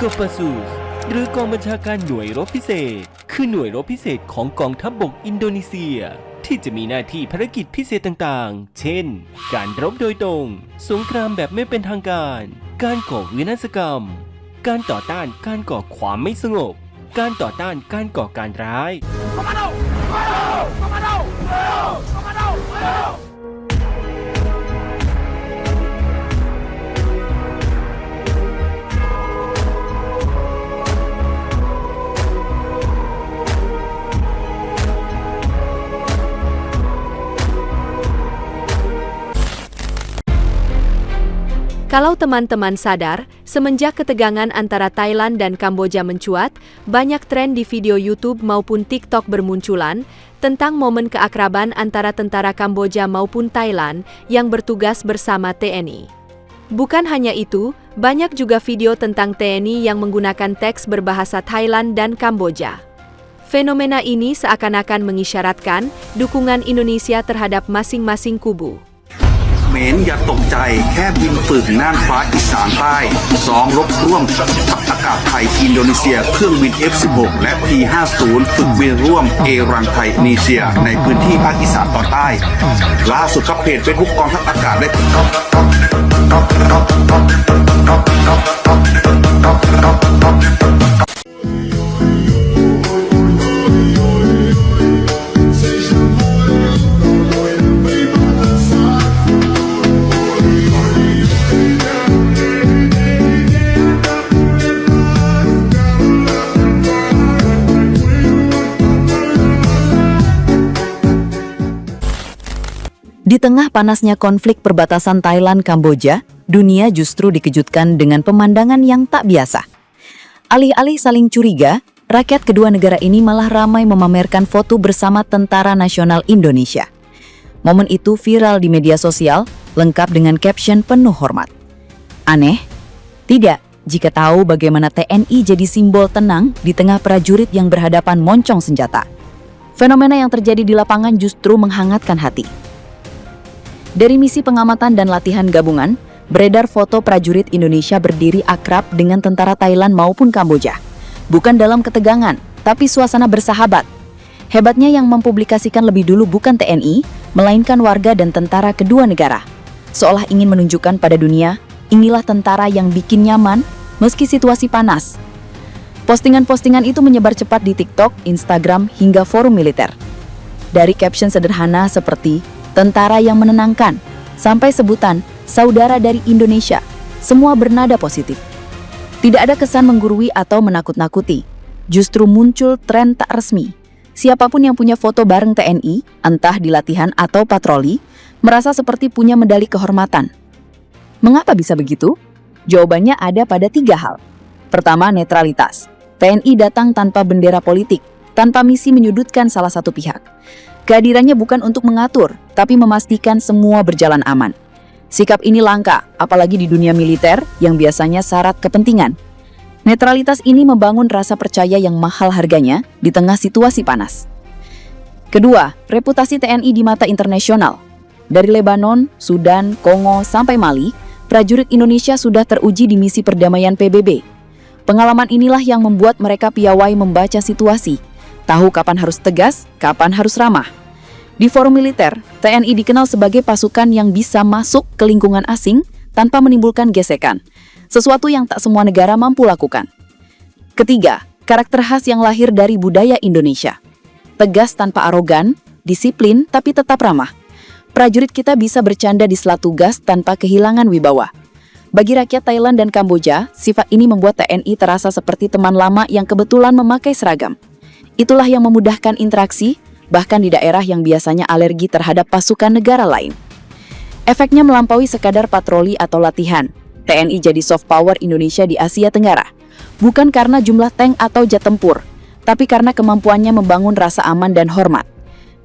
Kopassus หรือกองบัญชาการหน่วยรบพิเศษคือหน่วยรบพิเศษของกองทัพบกอินโดนีเซียที่จะมีหน้าที่ภารกิจพิเศษต่างๆเช่นการรบโดยตรงสงครามแบบไม่เป็นทางการการก่อวินาศกรรมการต่อต้านการก่อความไม่สงบการต่อต้านการก่อการร้าย Kalau teman-teman sadar, semenjak ketegangan antara Thailand dan Kamboja mencuat, banyak tren di video YouTube maupun TikTok bermunculan tentang momen keakraban antara tentara Kamboja maupun Thailand yang bertugas bersama TNI. Bukan hanya itu, banyak juga video tentang TNI yang menggunakan teks berbahasa Thailand dan Kamboja. Fenomena ini seakan-akan mengisyaratkan dukungan Indonesia terhadap masing-masing kubu. เขมรอย่าตกใจแค่บินฝึกน่านฟ้าอีสานใต้ซ้อมรบร่วมกับทัพอากาศไทยอินโดนีเซียเครื่องบิน F-16 และ P-50 ฝึกบินร่วมเอรังไทยอินโดนีเซียในพื้นที่ภาคอีสานตอนใต้ล่าสุดครับเพจเฟซบุ๊กกองทัพอากาศได้ Di tengah panasnya konflik perbatasan Thailand-Kamboja, dunia justru dikejutkan dengan pemandangan yang tak biasa. Alih-alih saling curiga, rakyat kedua negara ini malah ramai memamerkan foto bersama Tentara Nasional Indonesia. Momen itu viral di media sosial, lengkap dengan caption penuh hormat. Aneh? Tidak, jika tahu bagaimana TNI jadi simbol tenang di tengah prajurit yang berhadapan moncong senjata. Fenomena yang terjadi di lapangan justru menghangatkan hati. Dari misi pengamatan dan latihan gabungan, beredar foto prajurit Indonesia berdiri akrab dengan tentara Thailand maupun Kamboja. Bukan dalam ketegangan, tapi suasana bersahabat. Hebatnya yang mempublikasikan lebih dulu bukan TNI, melainkan warga dan tentara kedua negara. Seolah ingin menunjukkan pada dunia, inilah tentara yang bikin nyaman meski situasi panas. Postingan-postingan itu menyebar cepat di TikTok, Instagram, hingga forum militer. Dari caption sederhana seperti tentara yang menenangkan, sampai sebutan saudara dari Indonesia, semua bernada positif. Tidak ada kesan menggurui atau menakut-nakuti, justru muncul tren tak resmi. Siapapun yang punya foto bareng TNI, entah di latihan atau patroli, merasa seperti punya medali kehormatan. Mengapa bisa begitu? Jawabannya ada pada 3 hal. Pertama, netralitas. TNI datang tanpa bendera politik, tanpa misi menyudutkan salah satu pihak. Kehadirannya bukan untuk mengatur, tapi memastikan semua berjalan aman. Sikap ini langka, apalagi di dunia militer yang biasanya syarat kepentingan. Netralitas ini membangun rasa percaya yang mahal harganya di tengah situasi panas. Kedua, reputasi TNI di mata internasional. Dari Lebanon, Sudan, Kongo, sampai Mali, prajurit Indonesia sudah teruji di misi perdamaian PBB. Pengalaman inilah yang membuat mereka piawai membaca situasi, tahu kapan harus tegas, kapan harus ramah. Di forum militer, TNI dikenal sebagai pasukan yang bisa masuk ke lingkungan asing tanpa menimbulkan gesekan, sesuatu yang tak semua negara mampu lakukan. Ketiga, karakter khas yang lahir dari budaya Indonesia. Tegas tanpa arogan, disiplin tapi tetap ramah. Prajurit kita bisa bercanda di sela tugas tanpa kehilangan wibawa. Bagi rakyat Thailand dan Kamboja, sifat ini membuat TNI terasa seperti teman lama yang kebetulan memakai seragam. Itulah yang memudahkan interaksi, bahkan di daerah yang biasanya alergi terhadap pasukan negara lain. Efeknya melampaui sekadar patroli atau latihan. TNI jadi soft power Indonesia di Asia Tenggara. Bukan karena jumlah tank atau jet tempur, tapi karena kemampuannya membangun rasa aman dan hormat.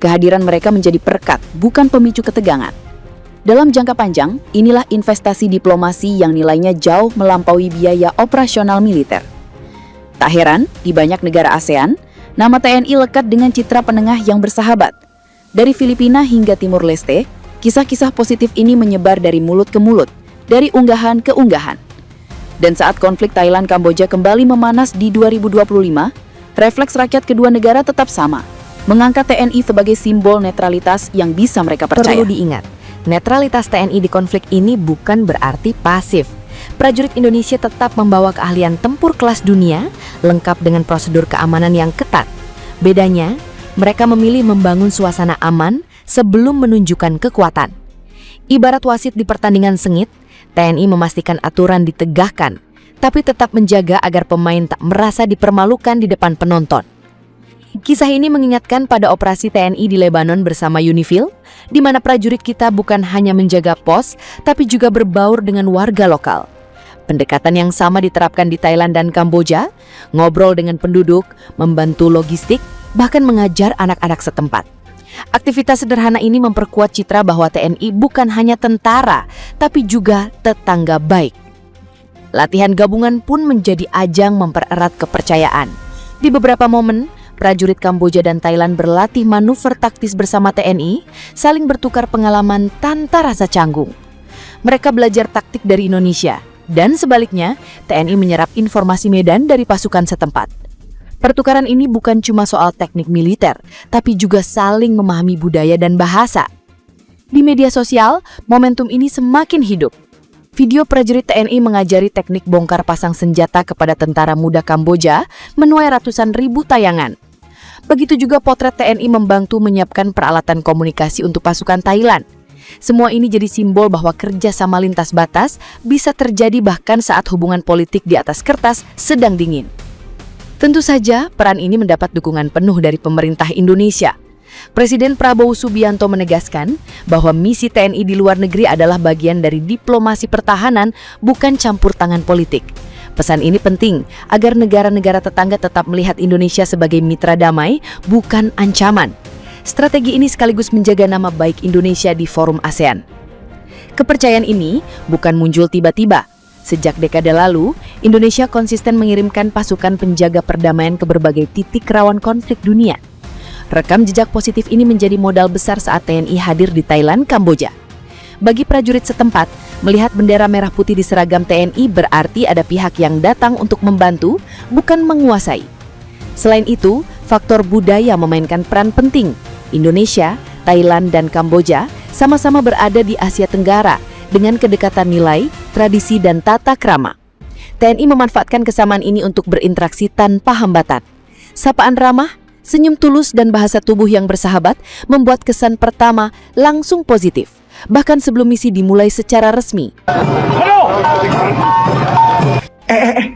Kehadiran mereka menjadi perekat, bukan pemicu ketegangan. Dalam jangka panjang, inilah investasi diplomasi yang nilainya jauh melampaui biaya operasional militer. Tak heran, di banyak negara ASEAN, nama TNI lekat dengan citra penengah yang bersahabat. Dari Filipina hingga Timur Leste, kisah-kisah positif ini menyebar dari mulut ke mulut, dari unggahan ke unggahan. Dan saat konflik Thailand-Kamboja kembali memanas di 2025, refleks rakyat kedua negara tetap sama, mengangkat TNI sebagai simbol netralitas yang bisa mereka percaya. Perlu diingat, netralitas TNI di konflik ini bukan berarti pasif. Prajurit Indonesia tetap membawa keahlian tempur kelas dunia, lengkap dengan prosedur keamanan yang ketat. Bedanya, mereka memilih membangun suasana aman sebelum menunjukkan kekuatan. Ibarat wasit di pertandingan sengit, TNI memastikan aturan ditegakkan, tapi tetap menjaga agar pemain tak merasa dipermalukan di depan penonton. Kisah ini mengingatkan pada operasi TNI di Lebanon bersama UNIFIL, di mana prajurit kita bukan hanya menjaga pos, tapi juga berbaur dengan warga lokal. Pendekatan yang sama diterapkan di Thailand dan Kamboja, ngobrol dengan penduduk, membantu logistik, bahkan mengajar anak-anak setempat. Aktivitas sederhana ini memperkuat citra bahwa TNI bukan hanya tentara, tapi juga tetangga baik. Latihan gabungan pun menjadi ajang mempererat kepercayaan. Di beberapa momen, prajurit Kamboja dan Thailand berlatih manuver taktis bersama TNI, saling bertukar pengalaman tanpa rasa canggung. Mereka belajar taktik dari Indonesia, dan sebaliknya, TNI menyerap informasi medan dari pasukan setempat. Pertukaran ini bukan cuma soal teknik militer, tapi juga saling memahami budaya dan bahasa. Di media sosial, momentum ini semakin hidup. Video prajurit TNI mengajari teknik bongkar pasang senjata kepada tentara muda Kamboja menuai ratusan ribu tayangan. Begitu juga potret TNI membantu menyiapkan peralatan komunikasi untuk pasukan Thailand. Semua ini jadi simbol bahwa kerja sama lintas batas bisa terjadi bahkan saat hubungan politik di atas kertas sedang dingin. Tentu saja, peran ini mendapat dukungan penuh dari pemerintah Indonesia. Presiden Prabowo Subianto menegaskan bahwa misi TNI di luar negeri adalah bagian dari diplomasi pertahanan, bukan campur tangan politik. Pesan ini penting agar negara-negara tetangga tetap melihat Indonesia sebagai mitra damai, bukan ancaman. Strategi ini sekaligus menjaga nama baik Indonesia di forum ASEAN. Kepercayaan ini bukan muncul tiba-tiba. Sejak dekade lalu, Indonesia konsisten mengirimkan pasukan penjaga perdamaian ke berbagai titik rawan konflik dunia. Rekam jejak positif ini menjadi modal besar saat TNI hadir di Thailand, Kamboja. Bagi prajurit setempat, melihat bendera merah putih di seragam TNI berarti ada pihak yang datang untuk membantu, bukan menguasai. Selain itu, faktor budaya memainkan peran penting. Indonesia, Thailand, dan Kamboja sama-sama berada di Asia Tenggara dengan kedekatan nilai, tradisi, dan tata krama. TNI memanfaatkan kesamaan ini untuk berinteraksi tanpa hambatan. Sapaan ramah, senyum tulus, dan bahasa tubuh yang bersahabat membuat kesan pertama langsung positif, bahkan sebelum misi dimulai secara resmi.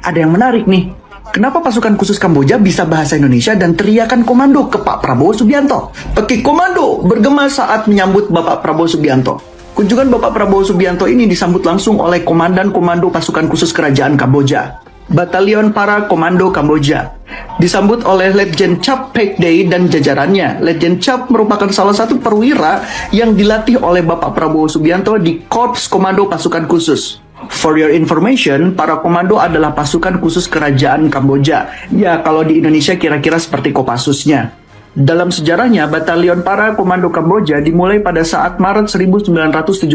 Ada yang menarik nih. Kenapa pasukan khusus Kamboja bisa bahasa Indonesia dan teriakan komando ke Pak Prabowo Subianto? Peki komando bergema saat menyambut Bapak Prabowo Subianto. Kunjungan Bapak Prabowo Subianto ini disambut langsung oleh Komandan Komando Pasukan Khusus Kerajaan Kamboja, Batalion Para Komando Kamboja. Disambut oleh Letjen Chap Pek Day dan jajarannya. Letjen Chap merupakan salah satu perwira yang dilatih oleh Bapak Prabowo Subianto di Korps Komando Pasukan Khusus. For your information, para komando adalah pasukan khusus kerajaan Kamboja. Ya, kalau di Indonesia kira-kira seperti Kopassusnya. Dalam sejarahnya, Batalion Para Komando Kamboja dimulai pada saat Maret 1972.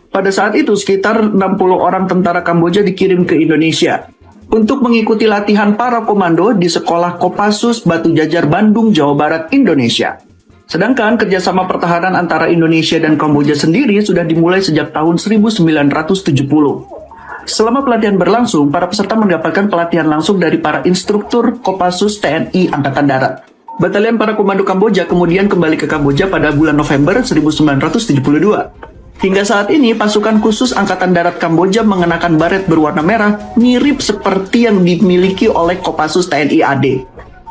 Pada saat itu, sekitar 60 orang tentara Kamboja dikirim ke Indonesia untuk mengikuti latihan para komando di Sekolah Kopassus Batu Jajar, Bandung, Jawa Barat, Indonesia. Sedangkan kerjasama pertahanan antara Indonesia dan Kamboja sendiri sudah dimulai sejak tahun 1970. Selama pelatihan berlangsung, para peserta mendapatkan pelatihan langsung dari para instruktur Kopassus TNI Angkatan Darat. Batalion Para Komando Kamboja kemudian kembali ke Kamboja pada bulan November 1972. Hingga saat ini, pasukan khusus Angkatan Darat Kamboja mengenakan baret berwarna merah mirip seperti yang dimiliki oleh Kopassus TNI AD.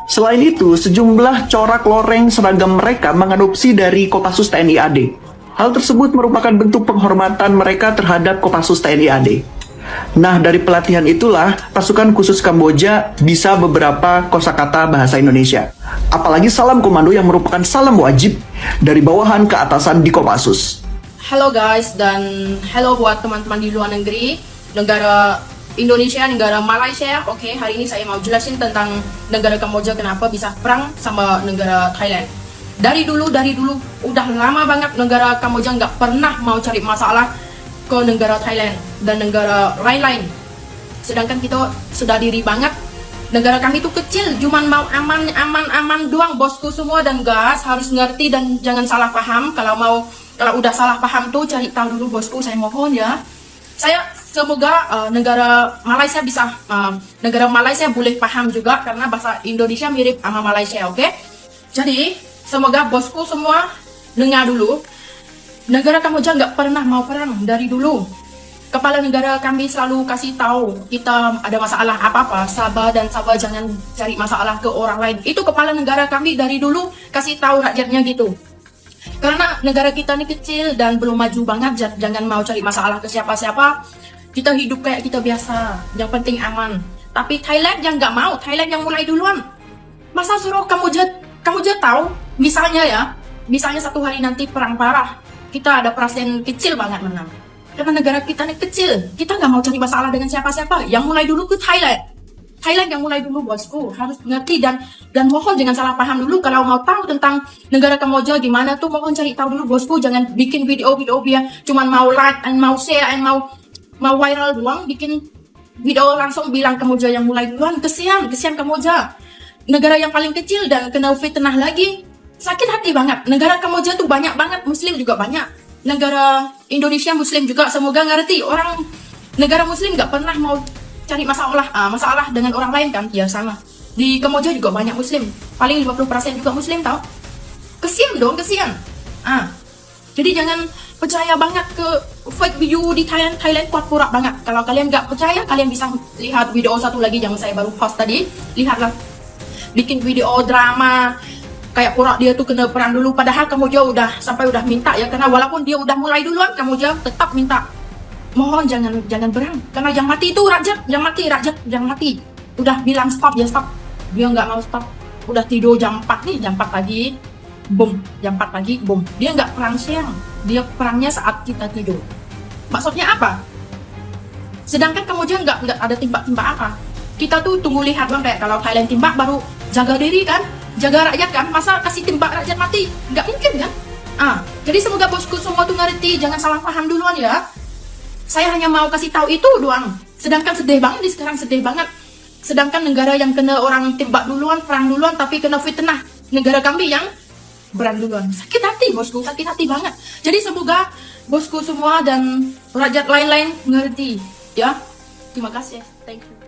Selain itu, sejumlah corak loreng seragam mereka mengadopsi dari Kopassus TNI AD. Hal tersebut merupakan bentuk penghormatan mereka terhadap Kopassus TNI AD. Nah, dari pelatihan itulah pasukan khusus Kamboja bisa beberapa kosakata bahasa Indonesia. Apalagi salam komando yang merupakan salam wajib dari bawahan ke atasan di Kopassus. Halo guys, dan halo buat teman-teman di luar negeri, negara Indonesia, negara Malaysia. Oke, hari ini saya mau jelasin tentang negara Kamboja kenapa bisa perang sama negara Thailand. Dari dulu, udah lama banget negara Kamboja nggak pernah mau cari masalah ke negara Thailand dan negara lain-lain. sedangkan kita sudah diri banget. Negara kami itu kecil, cuman mau aman doang bosku semua, dan gas harus ngerti dan jangan salah paham. Kalau udah salah paham tuh cari tahu dulu bosku, saya mohon ya. Saya semoga negara Malaysia boleh paham juga karena bahasa Indonesia mirip sama Malaysia, oke? Jadi semoga bosku semua dengar dulu. Negara Kamboja nggak pernah mau perang dari dulu. Kepala negara kami selalu kasih tahu kita ada masalah apa-apa, sabar jangan cari masalah ke orang lain. Itu kepala negara kami dari dulu kasih tahu rakyatnya gitu. Karena negara kita ini kecil dan belum maju banget, jangan mau cari masalah ke siapa-siapa. Kita hidup kayak kita biasa, yang penting aman. Tapi Thailand yang nggak mau, Thailand yang mulai duluan. Masa suruh Kamboja tahu, misalnya satu hari nanti perang parah, kita ada persen kecil banget menang. Karena negara kita ini kecil, kita nggak mau cari masalah dengan siapa-siapa. Yang mulai dulu ke Thailand. Thailand yang mulai dulu bosku, harus mengerti dan mohon jangan salah paham dulu. Kalau mau tahu tentang negara Kamboja gimana tuh mohon cari tahu dulu bosku. Jangan bikin video biar cuman mau like and mau share and mau viral doang. Bikin video langsung bilang Kamboja yang mulai duluan. Kesian Kamboja. Negara yang paling kecil dan kena fitnah lagi. Sakit hati banget. Negara Kamboja tuh banyak banget, Muslim juga banyak. Negara Indonesia Muslim juga, semoga ngerti. Orang negara Muslim nggak pernah mau cari masalah dengan orang lain kan? Ya sama. Di Kamboja juga banyak Muslim, paling 50% juga Muslim tau. Kesian. Jadi jangan percaya banget ke fake video di Thailand kuat pura banget. Kalau kalian nggak percaya, kalian bisa lihat video satu lagi yang saya baru post tadi. Lihatlah, bikin video drama kayak pura dia tuh kena perang dulu, padahal Kamboja udah minta ya, karena walaupun dia udah mulai duluan, Kamboja tetap minta. Mohon jangan berang, karena yang mati itu rakyat yang mati. Udah bilang stop, dia nggak mau stop. Udah tidur jam 4 pagi, boom, jam 4 pagi, boom. Dia nggak perang siang, dia perangnya saat kita tidur. Maksudnya apa? Sedangkan Kamboja nggak ada timbak apa. Kita tuh tunggu lihat bang, kayak kalau Thailand timbak baru jaga diri kan, jaga rakyat kan, masa kasih timbak rakyat mati? Nggak mungkin kan? Jadi semoga bosku semua tuh ngerti, jangan salah paham duluan ya. Saya hanya mau kasih tahu itu doang. Sedangkan sedih banget sekarang, sedih banget. Sedangkan negara yang kena orang timbak duluan, perang duluan, tapi kena fitnah. Negara kami yang berang duluan. Sakit hati bosku, sakit hati banget. Jadi semoga bosku semua dan rakyat lain-lain ngerti ya. Terima kasih. Thank you.